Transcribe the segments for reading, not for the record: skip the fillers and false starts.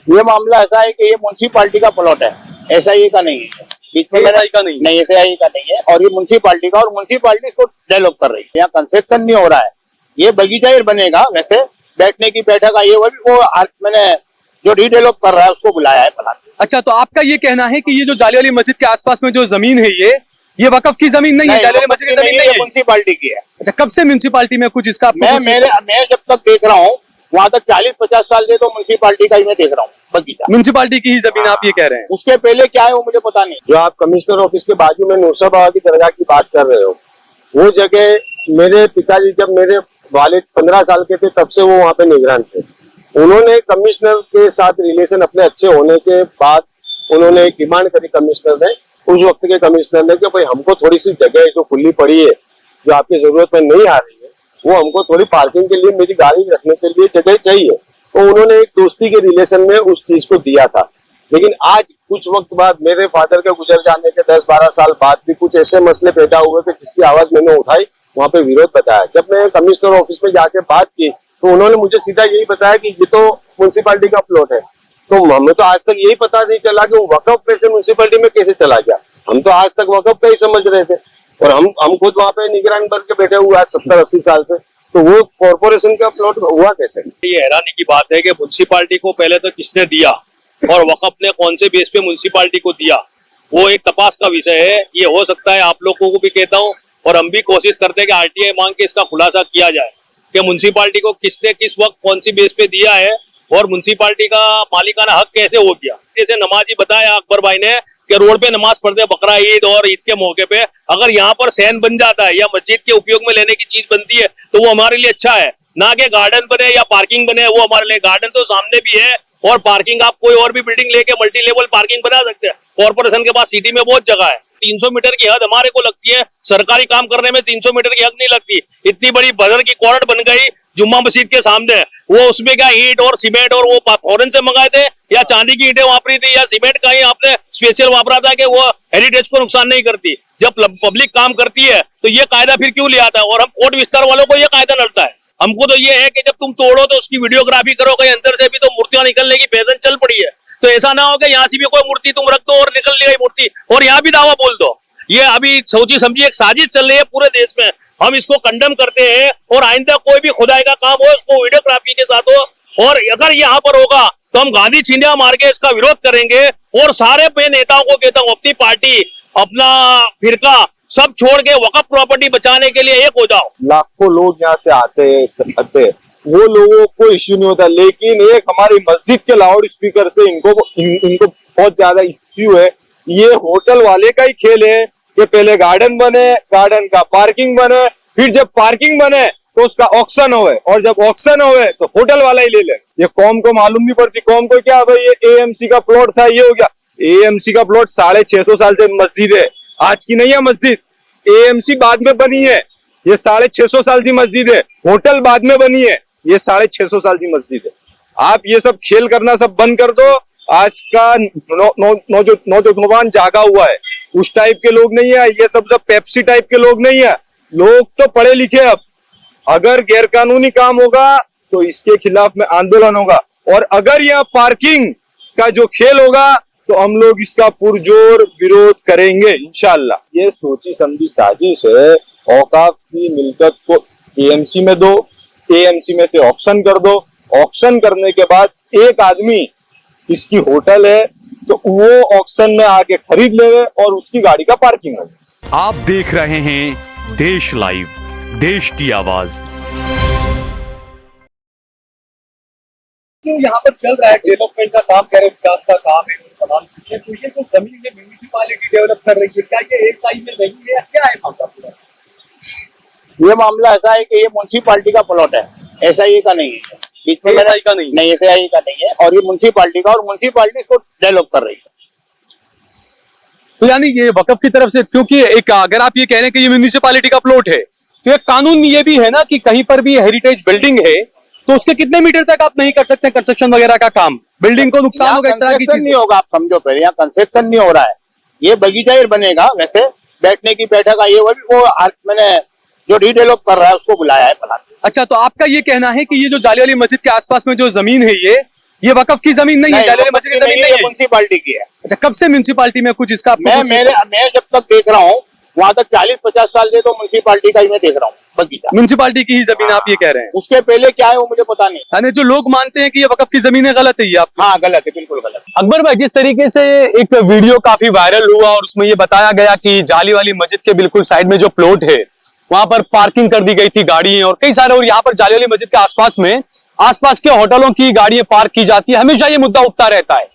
ये मामला ऐसा है कि ये म्युनिसिपालिटी का प्लॉट है, SIA का नहीं है। बीच में SIA का नहीं है। SIA का नहीं है, और ये म्युनिसिपालिटी का, और म्युनिसिपालिटी इसको डेवलप कर रही है। यहाँ कंस्ट्रक्शन नहीं हो रहा है, ये बगीचा ही बनेगा। वैसे बैठने की बैठक आई है, वो मैंने जो रीडेवलप कर रहा है उसको बुलाया है प्लान। अच्छा, तो आपका ये कहना है कि ये जो जाली वाली मस्जिद के आसपास में जो जमीन है ये वकफ की जमीन नहीं है, जाली वाली मस्जिद की जमीन नहीं है, म्युनिसिपालिटी की है। अच्छा, कब से म्युनिसिपालिटी में कुछ इसका मैं जब तक देख रहा हूँ वहां तक 40-50 साल से तो म्युनिसिपालिटी का ही मैं देख रहा हूँ बगीचा। म्युनिसिपालिटी की ही जमीन आप ये कह रहे हैं? उसके पहले क्या है वो मुझे पता नहीं। जो आप कमिश्नर ऑफिस के बाजू में नूरसा बाबा की दरगाह की बात कर रहे हो, वो जगह मेरे पिताजी जब मेरे वालिद 15 साल के थे तब से वो वहाँ पे निगरान थे। उन्होंने कमिश्नर के साथ रिलेशन अपने अच्छे होने के बाद उन्होंने एक डिमांड करी कमिश्नर ने, उस वक्त के कमिश्नर ने, कि भाई हमको थोड़ी सी जगह जो खुली पड़ी है जो आपकी जरूरत में नहीं आ रही है, वो हमको थोड़ी पार्किंग के लिए, मेरी गाड़ी रखने के लिए जगह चाहिए। तो उन्होंने एक दोस्ती के रिलेशन में उस चीज को दिया था। लेकिन आज कुछ वक्त बाद मेरे फादर के गुजर जाने के 10-12 साल बाद भी कुछ ऐसे मसले पैदा हुए कि जिसकी आवाज मैंने उठाई, वहाँ पे विरोध बताया। जब मैं कमिश्नर ऑफिस में जाके बात की तो उन्होंने मुझे सीधा यही बताया कि ये तो म्युनिसिपालिटी का प्लॉट है। तो हमें तो आज तक यही पता नहीं चला कि वो वकफ में से म्युनिसिपालिटी में कैसे चला गया। हम तो आज तक वकफ का ही समझ रहे थे, और हम खुद वहाँ पे निगरान बन के बैठे हुए आज 70-80 साल से। तो वो कॉर्पोरेशन का प्लॉट हुआ कैसे? ये हैरानी की बात है कि म्युनिसिपालिटी को पहले तो किसने दिया और वकफ ने कौन से बेस पे म्युनिसिपालिटी को दिया, वो एक तपास का विषय है। ये हो सकता है, आप लोगों को भी कहता हूँ और हम भी कोशिश करते हैं कि RTI मांग के इसका खुलासा किया जाए कि म्युनिसिपालिटी को किसने किस वक्त कौन सी बेस पे दिया है और म्युनिसिपालिटी का मालिकाना हक कैसे हो गया। जैसे नमाजी बताया अकबर भाई ने कि रोड पे नमाज पढ़ते बकरा ईद और ईद के मौके पे, अगर यहाँ पर सहन बन जाता है या मस्जिद के उपयोग में लेने की चीज बनती है तो वो हमारे लिए अच्छा है, ना कि गार्डन बने या पार्किंग बने। वो हमारे लिए गार्डन तो सामने भी है और पार्किंग आप कोई और भी बिल्डिंग लेके मल्टी लेवल पार्किंग बना सकते हैं। कॉर्पोरेशन के पास सिटी में बहुत जगह है। 300 मीटर की हद हमारे को लगती है, सरकारी काम करने में 300 मीटर की हद नहीं लगती। इतनी बड़ी बजर की कॉर्ड बन गई जुम्मा मस्जिद के सामने, वो उसमें क्या ईंट और सीमेंट और वो फॉरेन से मंगाए थे या चांदी की ईंटें वापरी थी या सीमेंट का ही आपने स्पेशल वापरा था कि वो हेरिटेज को नुकसान नहीं करती। जब पब्लिक काम करती है तो ये कायदा फिर क्यों लिया था? और हम कोर्ट विस्तार वालों को ये कायदा लड़ता है। हमको तो ये है कि जब तुम तोड़ो तो उसकी वीडियोग्राफी करो, कहीं अंदर से भी तो मूर्तियां निकलने की फैशन चल पड़ी है। तो ऐसा ना हो कि यहाँ से भी कोई मूर्ति तुम रख दो और निकल गई मूर्ति और यहाँ भी दावा बोल दो। ये अभी सोची समझी एक साजिश चल रही है पूरे देश में। हम इसको कंडेम करते हैं और आइंदा कोई भी खुदाई का काम हो उसको वीडियोग्राफी के साथ हो, और अगर यहाँ पर होगा तो हम गांधी चिन्ह मार के इसका विरोध करेंगे। और सारे नेताओं को कहता हूँ, अपनी पार्टी, अपना फिरका सब छोड़ के वकफ प्रॉपर्टी बचाने के लिए एक हो जाओ। लाखों लोग यहाँ से आते वो लोगों को इश्यू नहीं होता, लेकिन एक हमारी मस्जिद के लाउड स्पीकर से इनको बहुत ज्यादा इश्यू है। ये होटल वाले का ही खेल है कि पहले गार्डन बने, गार्डन का पार्किंग बने, फिर जब पार्किंग बने तो उसका ऑक्शन होवे, और जब ऑक्शन होवे तो होटल वाला ही ले ले। ये कौम को मालूम नहीं पड़ती। कौम को क्या भाई, ये AMC का प्लॉट था, ये हो गया। AMC का प्लॉट 650 साल से मस्जिद है, आज की नहीं है मस्जिद। AMC बाद में बनी है, ये 650 साल की मस्जिद है। होटल बाद में बनी है, ये 650 साल की मस्जिद है। आप ये सब खेल करना सब बंद कर दो। आज का नौजवान जागा हुआ है, उस टाइप के लोग नहीं है। ये सब पेप्सी टाइप के लोग नहीं है। लोग तो पढ़े लिखे। अब अगर गैरकानूनी काम होगा तो इसके खिलाफ में आंदोलन होगा, और अगर यहाँ पार्किंग का जो खेल होगा तो हम लोग इसका पुरजोर विरोध करेंगे इंशाअल्लाह। ये सोची समझी साजिश है। औकाफ की मिल्कियत को AMC में दो, AMC में से ऑक्शन कर दो। ऑक्शन करने के बाद एक आदमी, इसकी होटल है तो वो ऑक्शन में आके खरीद ले और उसकी गाड़ी का पार्किंग हो। आप देख रहे हैं देश लाइव, देश की आवाज। जो यहाँ पर चल रहा है डेवलपमेंट का काम, कह रहे विकास का काम है, तमाम चीजें, तो ये तो जमीन में म्युनिसिपालिटी डेवलप कर रही है, क्या ये SI में नहीं है, क्या है मामला पूरा? ये मामला ऐसा है कि ये म्युनिसिपालिटी का प्लॉट है, SIA का नहीं है। बीच में SI का नहीं SIA का नहीं है, और ये म्युनिसिपालिटी का, और म्युनिसिपालिटी इसको डेवलप कर रही है। तो यानी ये वकफ की तरफ से, क्योंकि एक अगर आप ये कह रहे हैं कि ये म्युनिसिपालिटी का प्लॉट है तो एक कानून ये भी है ना कि कहीं पर भी हेरिटेज बिल्डिंग है तो उसके कितने मीटर तक आप नहीं कर सकते कंस्ट्रक्शन वगैरह का काम, बिल्डिंग को नुकसान होगा, इस तरह की चीज नहीं होगा। आप समझो, पहले यहाँ कंस्ट्रक्शन नहीं हो रहा है, ये बगीचा ही बनेगा। वैसे बैठने की बैठक आई है, वो मैंने जो रीडेवलप कर रहा है उसको बुलाया है प्लान। अच्छा, तो आपका ये कहना है कि ये जो जाली वाली मस्जिद के आसपास में जो जमीन है ये वकफ की जमीन नहीं है, जाली वाली मस्जिद की जमीन नहीं है। म्यूनसिपालिटी की है। अच्छा, कब से म्यूनसिपालिटी में कुछ इसका आपको मैं जब तक देख रहा हूँ वहां तक 40-50 साल से तो म्यूनसिपालिटी का ही मैं देख रहा हूँ बगीचा। म्यूनसिपालिटी की ही जमीन आप ये कह रहे हैं? उसके पहले क्या है वो मुझे पता नहीं। यानी जो लोग मानते हैं कि ये वकफ की जमीन है, गलत है ये आप? हाँ गलत है, बिल्कुल गलत। अकबर भाई, जिस तरीके से एक वीडियो काफी वायरल हुआ और उसमें ये बताया गया कि जाली वाली मस्जिद के बिल्कुल साइड में जो प्लॉट है वहां पर पार्किंग कर दी गई थी गाड़ियां और कई सारे, और यहाँ पर जाली वाली मस्जिद के आसपास के होटलों की गाड़ियां पार्क की जाती है, हमेशा ये मुद्दा उठता रहता है।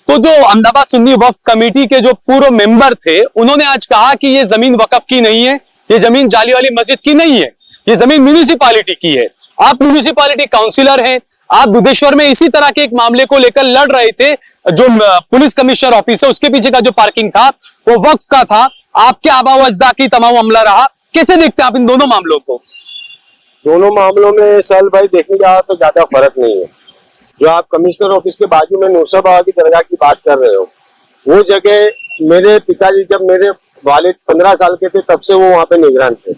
तो जो अहमदाबाद सुन्नी वक्फ कमेटी के जो पूर्व मेंबर थे, उन्होंने आज कहा कि ये जमीन वकफ की नहीं है, ये जमीन जाली वाली मस्जिद की नहीं है, ये जमीन म्यूनिसिपालिटी की है। आप म्यूनिसिपालिटी काउंसिलर हैं, आप बुद्धेश्वर में इसी तरह के एक मामले को लेकर लड़ रहे थे। जो पुलिस कमिश्नर ऑफिस है उसके पीछे का जो पार्किंग था वो वक्फ का था, आपके आबा व अजदा की तमाम मामला रहा। कैसे देखते हैं आप इन दोनों मामलों को? दोनों मामलों में साल भाई देखने जाओ तो ज्यादा फर्क नहीं है। जो आप कमिश्नर ऑफिस के बाजू में नूसा बाबा की दरगाह की बात कर रहे हो, वो जगह मेरे पिताजी जब मेरे वालिद 15 साल के थे तब से वो वहाँ पे निगरान थे।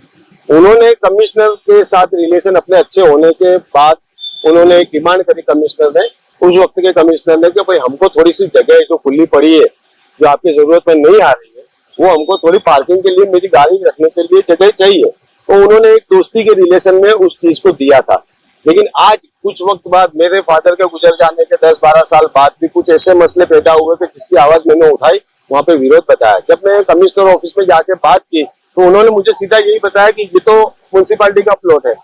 उन्होंने कमिश्नर के साथ रिलेशन अपने अच्छे होने के बाद उन्होंने एक डिमांड करी कमिश्नर ने, उस वक्त के कमिश्नर ने, कि भाई हमको थोड़ी सी जगह जो खुली पड़ी है जो आपकी जरूरत में नहीं आ रही है, वो हमको थोड़ी पार्किंग के लिए, मेरी गाड़ी रखने के लिए जगह चाहिए। तो उन्होंने एक दोस्ती के रिलेशन में उस चीज को दिया था। लेकिन आज कुछ वक्त बाद मेरे फादर के गुजर जाने के 10-12 साल बाद भी कुछ ऐसे मसले पैदा हुए कि जिसकी आवाज मैंने उठाई, वहां पे विरोध बताया। जब मैं कमिश्नर ऑफिस में जाके बात की तो उन्होंने मुझे सीधा यही बताया कि ये तो म्यूनसिपालिटी का प्लॉट है।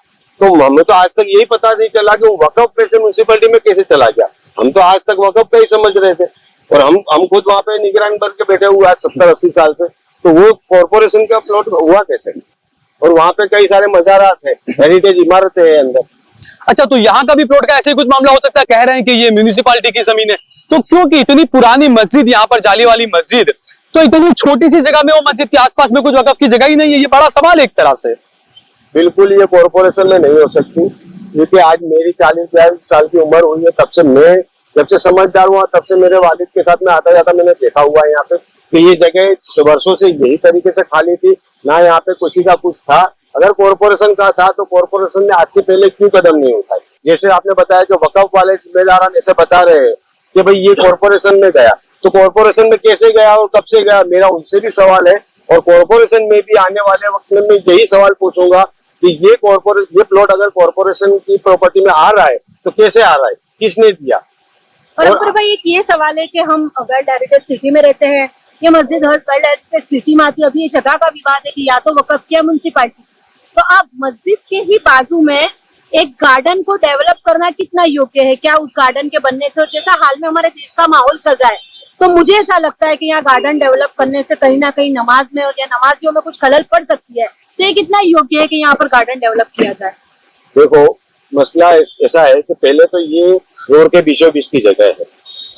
तो हमें तो आज तक यही पता नहीं चला कि वो वकफ में से म्यूनसिपालिटी में कैसे चला गया। हम तो आज तक वकफ का ही समझ रहे थे और हम खुद वहां पे निगरान बन के बैठे हुए आज 70-80 साल से। तो वो कॉर्पोरेशन का प्लॉट हुआ कैसे? और वहां पे कई सारे मजारात है, हेरिटेज इमारतें है अंदर। अच्छा, तो यहाँ का भी प्लॉट का ऐसे कुछ मामला हो सकता है? कह रहे हैं कि ये म्यूनिसिपालिटी की जमीन है, तो क्योंकि इतनी पुरानी मस्जिद यहाँ पर जाली वाली मस्जिद, तो इतनी छोटी सी जगह में वो मस्जिद के आसपास में कुछ वकफ की जगह ही नहीं है? ये बड़ा सवाल है एक तरह से। बिल्कुल ये कॉर्पोरेशन में नहीं हो सकती, क्योंकि आज मेरी 40-42 साल की उम्र हुई है, तब से मैं जब से समझदार हुआ तब से मेरे वालिद के साथ में आता जाता मैंने देखा हुआ है यहाँ पे कि ये जगह वर्षों से यही तरीके से खाली थी, ना यहाँ पे किसी का कुछ था। अगर कॉर्पोरेशन का था तो कॉर्पोरेशन ने आज से पहले क्यों कदम नहीं उठाए? जैसे आपने बताया कि वकफ वाले जिम्मेदार ऐसे बता रहे हैं कि भाई ये कॉर्पोरेशन में गया, तो कॉर्पोरेशन में कैसे गया और कब से गया, मेरा उनसे भी सवाल है। और कॉर्पोरेशन में भी आने वाले वक्त में मैं यही सवाल पूछूंगा कि ये प्लॉट अगर कॉर्पोरेशन की प्रॉपर्टी में आ रहा है तो कैसे आ रहा है, किसने दिया? और अकबर भाई एक ये सवाल है कि हम वेल डायरेक्टेड सिटी में रहते हैं, ये मस्जिद हर वेल डायरेक्टेड सिटी में आती है। अभी ये जगह का विवाद है कि या तो वकफ किया म्यूनसिपालिटी, तो आप मस्जिद के ही बाजू में एक गार्डन को डेवलप करना कितना योग्य है? क्या उस गार्डन के बनने से, और जैसा हाल में हमारे देश का माहौल चल रहा है, तो मुझे ऐसा लगता है कि यहाँ गार्डन डेवलप करने से कहीं ना कहीं नमाज में और या नमाजियों में कुछ खलल पड़ सकती है। तो ये कितना योग्य है कि यहाँ पर गार्डन डेवलप किया जाए? देखो, मसला ऐसा है कि पहले तो ये रोड के बीचों बीच की जगह है,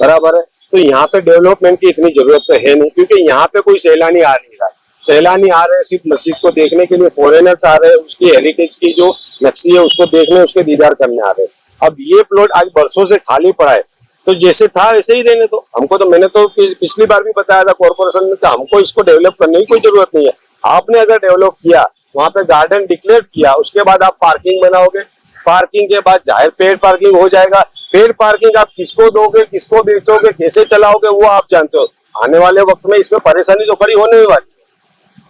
बराबर है, तो यहाँ पे डेवलपमेंट की इतनी जरूरत तो है नहीं, क्योंकि यहाँ पे कोई सैलानी आ नहीं रहा। सैलानी आ रहे हैं सिर्फ मस्जिद को देखने के लिए, फॉरेनर्स आ रहे हैं उसकी हेरिटेज की जो नक्शी है उसको देखने, उसके दीदार करने आ रहे हैं। अब ये प्लॉट आज बरसों से खाली पड़ा है, तो जैसे था वैसे ही रहने दो। हमको तो, मैंने तो पिछली बार भी बताया था कॉर्पोरेशन में कि हमको इसको डेवलप करने की कोई जरूरत नहीं है। आपने अगर डेवलप किया, वहां पे गार्डन डिक्लेयर किया, उसके बाद आप पार्किंग बनाओगे, पार्किंग के बाद जाहिर पेड पार्किंग हो जाएगा। पेड पार्किंग आप किसको दोगे, किसको बेचोगे, कैसे चलाओगे, वो आप जानते हो। आने वाले वक्त में इसमें परेशानी तो खड़ी होने ही वाली।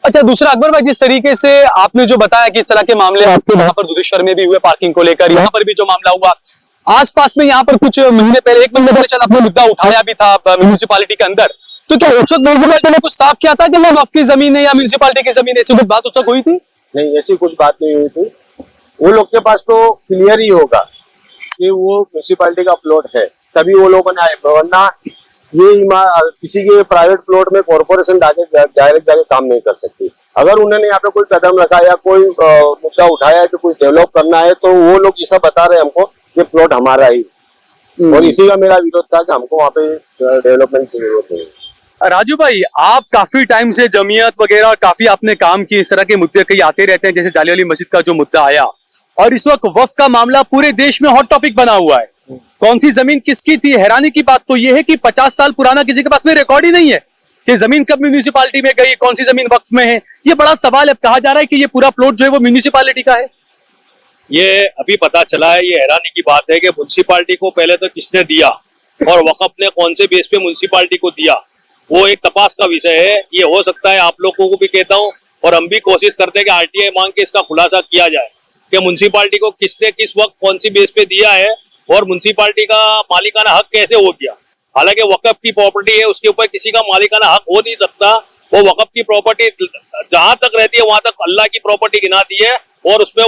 अच्छा, दूसरा अकबर भाई, जिस तरीके से आपने जो बताया कि इस तरह के मामले आपके वहां पर दुधेश्वर में भी हुए पार्किंग को लेकर, यहाँ पर भी जो मामला हुआ, आसपास में यहाँ पर कुछ महीने पहले, 1 महीने पहले शायद आपने मुद्दा उठाया भी था म्यूनिसिपालिटी के अंदर, तो क्या उस वक्त म्यूनिसिपालिटी ने कुछ साफ किया था कि वो वक्फ की जमीन है या म्यूनिसिपालिटी की जमीन है? ऐसी कुछ बात उस वक्त हुई थी? नहीं, ऐसी कुछ बात नहीं हुई थी। वो लोग के पास तो क्लियर ही होगा कि वो म्यूनिसिपालिटी का प्लॉट है, तभी वो लोगों ने आए, वरना ये किसी के प्राइवेट प्लॉट में कॉर्पोरेशन डायरेक्ट जाके काम नहीं कर सकती। अगर उन्होंने यहाँ पे कोई कदम रखा या कोई मुद्दा उठाया है कि कुछ डेवलप करना है, तो वो लोग ऐसा बता रहे हैं हमको कि प्लॉट हमारा ही, और इसी का मेरा विरोध था कि हमको वहाँ पे डेवलपमेंट की जरूरत नहीं है। राजू भाई, आप काफी टाइम से जमीयत वगैरह काफी आपने काम किए, इस तरह के मुद्दे कई आते रहते हैं, जैसे जाली वाली मस्जिद का जो मुद्दा आया, और इस वक्त वक्फ का मामला पूरे देश में हॉट टॉपिक बना हुआ है। कौन सी जमीन किसकी थी? हैरानी की बात तो यह है कि 50 साल पुराना किसी के पास में रिकॉर्ड ही नहीं है कि जमीन कब म्यूनिसिपालिटी में गई, कौन सी जमीन वक्फ में है। ये बड़ा सवाल है। कहा जा रहा है कि ये पूरा प्लॉट जो है वो म्यूनिसिपालिटी का है। ये अभी पता चला है, ये हैरानी की बात है कि म्युनिसिपालिटी को पहले तो किसने दिया और वक़्फ़ ने कौन से बेस पे म्युनिसिपालिटी को दिया, वो एक तपास का विषय है। ये हो सकता है, आप लोगों को भी कहता हूँ और हम भी कोशिश करते हैं कि आरटीआई मांग के इसका खुलासा किया जाए कि म्युनिसिपालिटी को किसने किस वक्त कौन सी बेस पे दिया है और म्युनिसिपालिटी का मालिकाना हक कैसे हो गया। हालांकि वक़्फ़ की प्रॉपर्टी है, उसके ऊपर किसी का मालिकाना हक हो नहीं सकता। वो वक़्फ़ की प्रॉपर्टी जहां तक रहती है वहां तक अल्लाह की प्रॉपर्टी गिनाती है और उसमें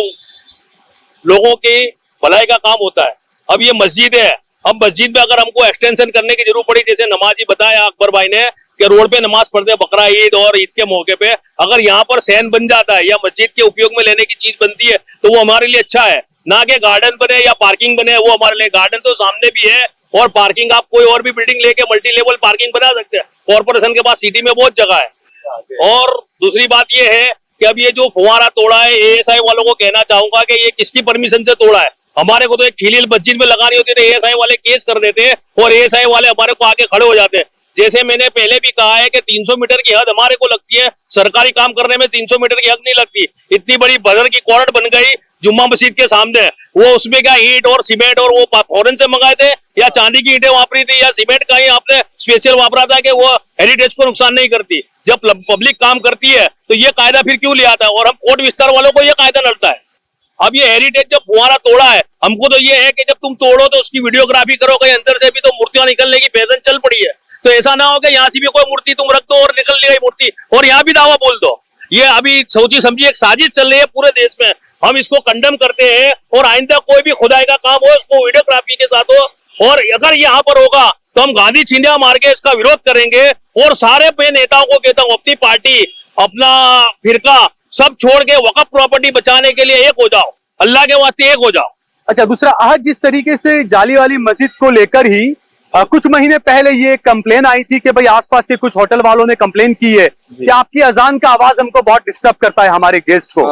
लोगों की भलाई का काम होता है। अब ये मस्जिद है, अब मस्जिद में अगर हमको एक्सटेंशन करने की जरूरत पड़ी, जैसे नमाजी बताया अकबर भाई ने कि रोड पे नमाज पढ़ते बकरा ईद और ईद के मौके पे, अगर यहाँ पर सहन बन जाता है या मस्जिद के उपयोग में लेने की चीज बनती है तो वो हमारे लिए अच्छा है, ना कि गार्डन बने या पार्किंग बने। वो हमारे लिए गार्डन तो सामने भी है और पार्किंग आप कोई और भी बिल्डिंग लेके मल्टी लेवल पार्किंग बना सकते हैं। कॉर्पोरेशन के पास सिटी में बहुत जगह है। और दूसरी बात ये है कि अब ये जो फुहारा तोड़ा है, एएसआई वालों को कहना चाहूंगा कि ये किसकी परमिशन से तोड़ा है। हमारे को तो एक खिलील मस्जिद में लगानी होती है, एएसआई वाले केस कर देते हैं और एएसआई वाले हमारे को आगे खड़े हो जाते हैं। जैसे मैंने पहले भी कहा है कि 300 मीटर की हद हमारे को लगती है, सरकारी काम करने में 300 मीटर की हद नहीं लगती। इतनी बड़ी बजर की कॉर्ड बन गई जुम्मा मस्जिद के सामने, वो उसमें क्या ईंट और सीमेंट और वो फॉरेन से मंगाए थे या चांदी की ईंटें वापरी थी या सीमेंट का ही आपने स्पेशल वापरा था कि वो हेरिटेज को नुकसान नहीं करती। जब पब्लिक काम करती है तो ये कायदा फिर क्यों लिया था और हम कोर्ट विस्तार वालों को ये कायदा लड़ता है। अब ये हेरिटेज जब फुहारा तोड़ा है, हमको तो ये है कि जब तुम तोड़ो तो उसकी वीडियोग्राफी करो, कहीं अंदर से भी तो मूर्तियां निकलने की फैशन चल पड़ी है। तो ऐसा ना हो कि यहाँ से भी कोई मूर्ति तुम रख दो और निकल गई मूर्ति और यहाँ भी दावा बोल दो। ये अभी सोची समझी एक साजिश चल रही है पूरे देश में। हम इसको कंडम करते हैं और आइंदा कोई भी खुदाई का काम हो उसको वीडियोग्राफी के साथ हो, और अगर यहाँ पर होगा तो हम गांधी चिन्ह मार के इसका विरोध करेंगे। और सारे मैं नेताओं को कहता हूँ, अपनी पार्टी अपना फिरका सब छोड़ के वक़्फ़ प्रॉपर्टी बचाने के लिए एक हो जाओ, अल्लाह के वास्ते एक हो जाओ। अच्छा, दूसरा, आज जिस तरीके से जाली वाली मस्जिद को लेकर ही कुछ महीने पहले ये कंप्लेन आई थी कि भाई आसपास के कुछ होटल वालों ने कंप्लेन की है कि आपकी अजान का आवाज हमको बहुत डिस्टर्ब करता है हमारे गेस्ट को।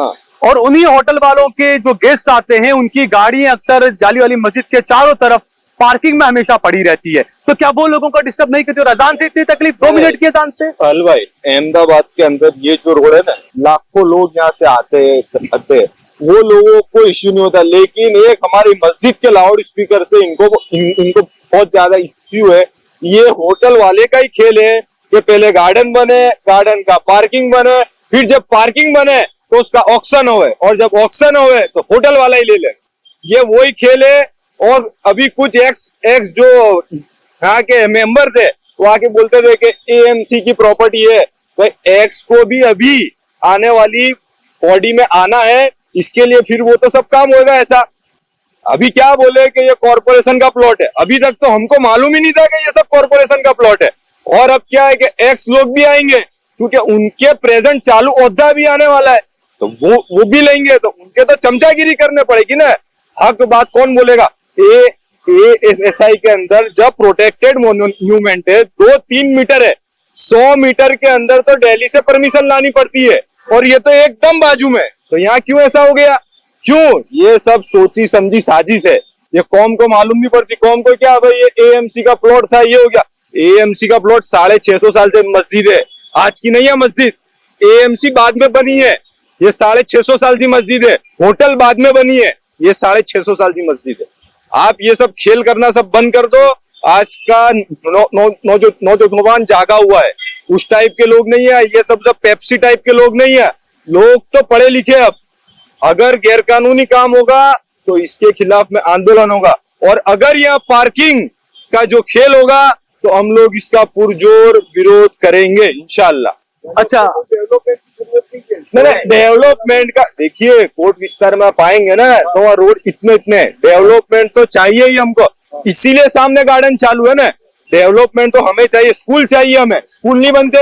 और उन्हीं होटल वालों के जो गेस्ट आते हैं उनकी गाड़ियां अक्सर जाली वाली मस्जिद के चारों तरफ पार्किंग में हमेशा पड़ी रहती है। तो क्या वो लोगों को डिस्टर्ब नहीं करती? और अजान से इतनी तकलीफ 2 मिनट की अजान से? भाई, अहमदाबाद के अंदर ये जो रोड है ना, लाखों लोग यहाँ से आते वो लोगों को इश्यू नहीं होता, लेकिन एक हमारी मस्जिद के लाउड स्पीकर से इनको बहुत ज्यादा इश्यू है। ये होटल वाले का ही खेल है कि पहले गार्डन बने, गार्डन का पार्किंग बने, फिर जब पार्किंग बने तो उसका ऑक्शन होवे और जब ऑक्शन होवे तो होटल वाला ही ले ले। ये वही खेल है। और अभी कुछ एक्स जो यहाँ के मेंबर थे वो आके बोलते थे कि एएमसी की प्रॉपर्टी है। तो एक्स को भी अभी आने वाली बॉडी में आना है, इसके लिए फिर वो तो सब काम होगा। ऐसा अभी क्या बोले कि ये कॉर्पोरेशन का प्लॉट है, अभी तक तो हमको मालूम ही नहीं था कि ये सब कॉर्पोरेशन का प्लॉट है। और अब क्या है कि एक्स लोग भी आएंगे क्योंकि उनके प्रेजेंट चालू ओहदा भी आने वाला है, तो वो भी लेंगे, तो उनके तो चमचागिरी करने पड़ेगी ना। हक बात कौन बोलेगा? एएसआई के अंदर जब प्रोटेक्टेड मॉन्यूमेंट है 2-3 मीटर है, 100 मीटर के अंदर तो दिल्ली से परमिशन लानी पड़ती है और ये तो एकदम बाजू में। तो यहाँ क्यों ऐसा हो गया? क्यों? ये सब सोची समझी साजिश है। ये कौम को मालूम नहीं पड़ती। कौम को क्या भाई ये एएमसी का प्लॉट था, ये हो गया। एएमसी का प्लॉट 650 साल से मस्जिद है, आज की नहीं है मस्जिद। एएमसी बाद में बनी है, ये 650 साल की मस्जिद है। होटल बाद में बनी है, ये 650 साल की मस्जिद है। आप ये सब खेल करना सब बंद कर दो। आज का नौजवान जागा हुआ है, उस टाइप के लोग नहीं है। ये सब पेप्सी टाइप के लोग नहीं है। लोग तो पढ़े लिखे। अब अगर गैरकानूनी काम होगा तो इसके खिलाफ में आंदोलन होगा, और अगर यह पार्किंग का जो खेल होगा तो हम लोग इसका पुरजोर विरोध करेंगे इंशाल्लाह। अच्छा, नहीं, डेवलपमेंट का देखिए, कोर्ट विस्तार में आप आएंगे ना तो वहाँ रोड इतने डेवलपमेंट तो चाहिए ही हमको, इसीलिए सामने गार्डन चालू है ना। डेवलपमेंट तो हमें चाहिए, स्कूल चाहिए, हमें स्कूल नहीं बनते,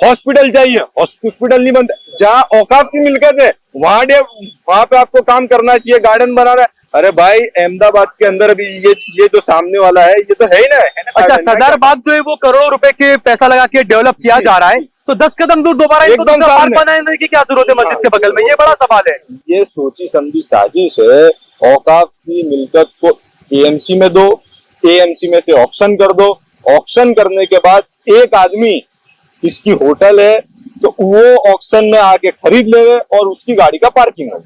हॉस्पिटल चाहिए, हॉस्पिटल नहीं बनते। जहाँ औकाफ की मिलकत है वहां पे आपको काम करना चाहिए, गार्डन बनाना है। अरे भाई, अहमदाबाद के अंदर अभी ये जो सामने वाला है ये तो है ही ना। अच्छा, सदर बाग जो है वो करोड़ों रुपए के पैसा लगा के डेवलप किया जा रहा है, तो 10 कदम दूर दोबारा इनको एकदम दूसरा पार्क बनाने की क्या जरूरत है मस्जिद के बगल में? ये बड़ा सवाल है। ये सोची समझी साजिश है। औकाफ की मिलकत को एएमसी में दो, एएमसी में से ऑक्शन कर दो, ऑक्शन करने के बाद एक आदमी इसकी होटल है तो वो ऑक्शन में आके खरीद ले और उसकी गाड़ी का पार्किंग हो।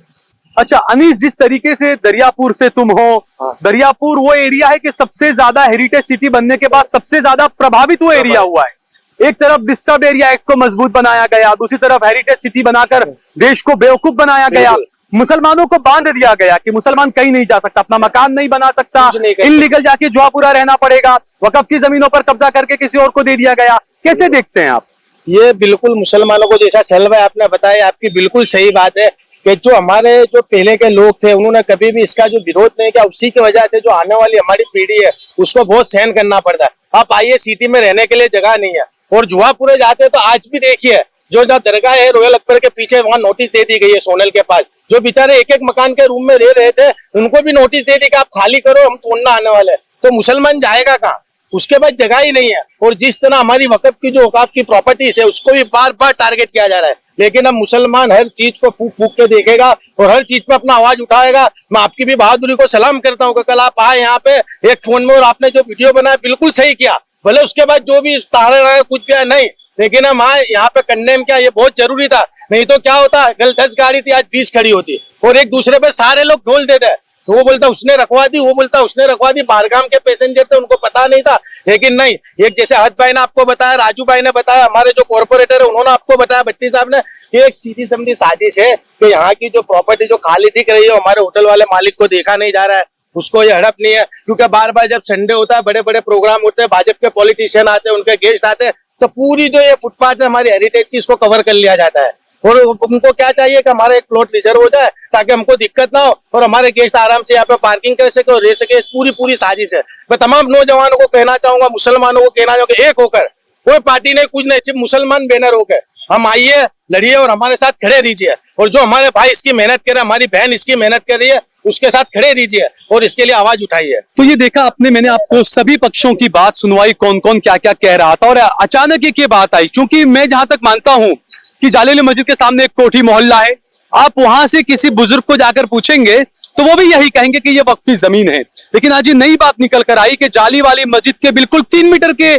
अच्छा अनीस, जिस तरीके से दरियापुर से तुम हो, दरियापुर वो एरिया है कि सबसे ज्यादा हेरिटेज सिटी बनने के बाद सबसे ज्यादा प्रभावित वो एरिया हुआ है। एक तरफ डिस्टर्ब एरिया एक्ट को मजबूत बनाया गया, दूसरी तरफ हेरिटेज सिटी बनाकर देश को बेवकूफ बनाया गया, मुसलमानों को बांध दिया गया कि मुसलमान कहीं नहीं जा सकता, अपना मकान नहीं बना सकता, इनलीगल जाके जुआपुरा रहना पड़ेगा, वकफ की जमीनों पर कब्जा करके किसी और को दे दिया गया। कैसे देखते हैं आप? ये बिल्कुल मुसलमानों को जैसा सैल भाई आपने बताया, आपकी बिल्कुल सही बात है कि जो पहले के लोग थे उन्होंने कभी भी इसका जो विरोध नहीं किया, उसी की वजह से जो आने वाली हमारी पीढ़ी है उसको बहुत सहन करना पड़ता है। आप आइए, सिटी में रहने के लिए जगह नहीं है और जुआपुरे जाते हैं तो आज भी देखिए जो दरगाह है रॉयल अकबर के पीछे, वहाँ नोटिस दे दी गई है सोनल के पास। जो बेचारे एक एक मकान के रूम में रह रहे थे उनको भी नोटिस दे दी कि आप खाली करो, हम तोड़ना आने वाले। तो मुसलमान जाएगा कहाँ? उसके बाद जगह ही नहीं है। और जिस तरह हमारी वकफ की जो औकाफ की प्रॉपर्टीज है उसको भी बार बार टारगेट किया जा रहा है, लेकिन अब मुसलमान हर चीज को फूक फूक के देखेगा और हर चीज पे अपना आवाज उठाएगा। मैं आपकी भी बहादुरी को सलाम करता हूँ कि कल आप आए यहाँ पे एक फोन में और आपने जो वीडियो बनाया बिल्कुल सही किया। भले उसके बाद जो भी तारे रहे कुछ भी है नहीं, लेकिन हम आए यहाँ पे कंडेम किया, ये बहुत जरूरी था। नहीं तो क्या होता, कल 10 गाड़ी थी आज 20 खड़ी होती और एक दूसरे पे सारे लोग ढोल देते। तो वो बोलता उसने रखवा दी, वो बोलता उसने रखवा दी। बाहरगाम के पैसेंजर थे उनको पता नहीं था, लेकिन नहीं, एक जैसे हद भाई ने आपको बताया, राजू भाई ने बताया, हमारे जो कॉर्पोरेटर है उन्होंने आपको बताया, भट्टी साहब ने, कि एक सीधी समझी साजिश है कि यहाँ की जो प्रॉपर्टी जो खाली दिख रही है हमारे होटल वाले मालिक को देखा नहीं जा रहा है, उसको ये हड़प नहीं है। क्योंकि बार बार जब संडे होता है, बड़े बड़े प्रोग्राम होते हैं, भाजपा के पॉलिटिशियन आते हैं, उनके गेस्ट आते हैं, तो पूरी जो ये फुटपाथ है हमारी हेरिटेज की इसको कवर कर लिया जाता है। और उनको क्या चाहिए कि हमारा एक प्लॉट रिजर्व हो जाए ताकि हमको दिक्कत ना हो और हमारे गेस्ट आराम से यहाँ पे पार्किंग कर सके और रह सके। पूरी साजिश है। मैं तमाम नौजवानों को कहना चाहूंगा, मुसलमानों को कहना चाहूंगा, एक होकर, कोई पार्टी नहीं कुछ नहीं, सिर्फ मुसलमान बैनर होकर हम आइए, लड़िए और हमारे साथ खड़े रहिए। और जो हमारे भाई इसकी मेहनत कर रहे हैं, हमारी बहन इसकी मेहनत कर रही है, उसके साथ खड़े रहिए और इसके लिए आवाज उठाइए। तो ये देखा आपने, मैंने आपको सभी पक्षों की बात सुनवाई, कौन कौन क्या क्या कह रहा था, और अचानक एक ये बात आई। क्योंकि मैं जहां तक मानता हूं कि जालेली मस्जिद के सामने एक कोठी मोहल्ला है, आप वहां से किसी बुजुर्ग को जाकर पूछेंगे तो वो भी यही कहेंगे कि ये वक्फ की जमीन है। लेकिन आज ये नई बात निकल कर आई कि जाली वाली मस्जिद के बिल्कुल 3 मीटर के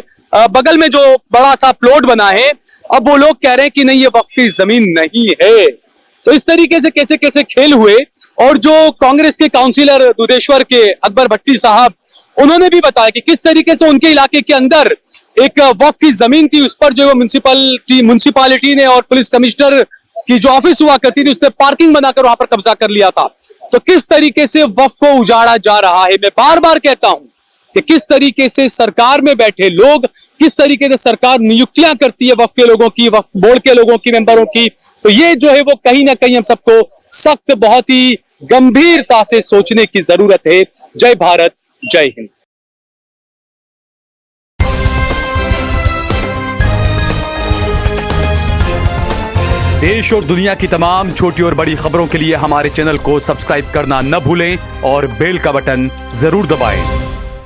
बगल में जो बड़ा सा प्लॉट बना है, अब वो लोग कह रहे हैं कि नहीं ये वक्फ की जमीन नहीं है। तो इस तरीके से कैसे कैसे खेल हुए। और जो कांग्रेस के काउंसिलर दुधेश्वर के अकबर भट्टी साहब, उन्होंने भी बताया कि किस तरीके से उनके इलाके के अंदर एक वक्फ की जमीन थी, उस पर जो म्युनिसिपालिटी ने और पुलिस कमिश्नर की जो ऑफिस हुआ करती थी उस पर पार्किंग बनाकर वहां पर कब्जा कर लिया था। तो किस तरीके से वक्फ को उजाड़ा जा रहा है। मैं बार बार कहता हूं कि किस तरीके से सरकार में बैठे लोग, किस तरीके से सरकार नियुक्तियां करती है वक्फ के लोगों की, वक्फ बोर्ड के लोगों की, मेंबरों की। तो ये जो है वो कहीं ना कहीं हम सबको सख्त, बहुत ही गंभीरता से सोचने की जरूरत है। जय भारत, जय हिंद। देश और दुनिया की तमाम छोटी और बड़ी खबरों के लिए हमारे चैनल को सब्सक्राइब करना न भूलें और बेल का बटन जरूर दबाएं।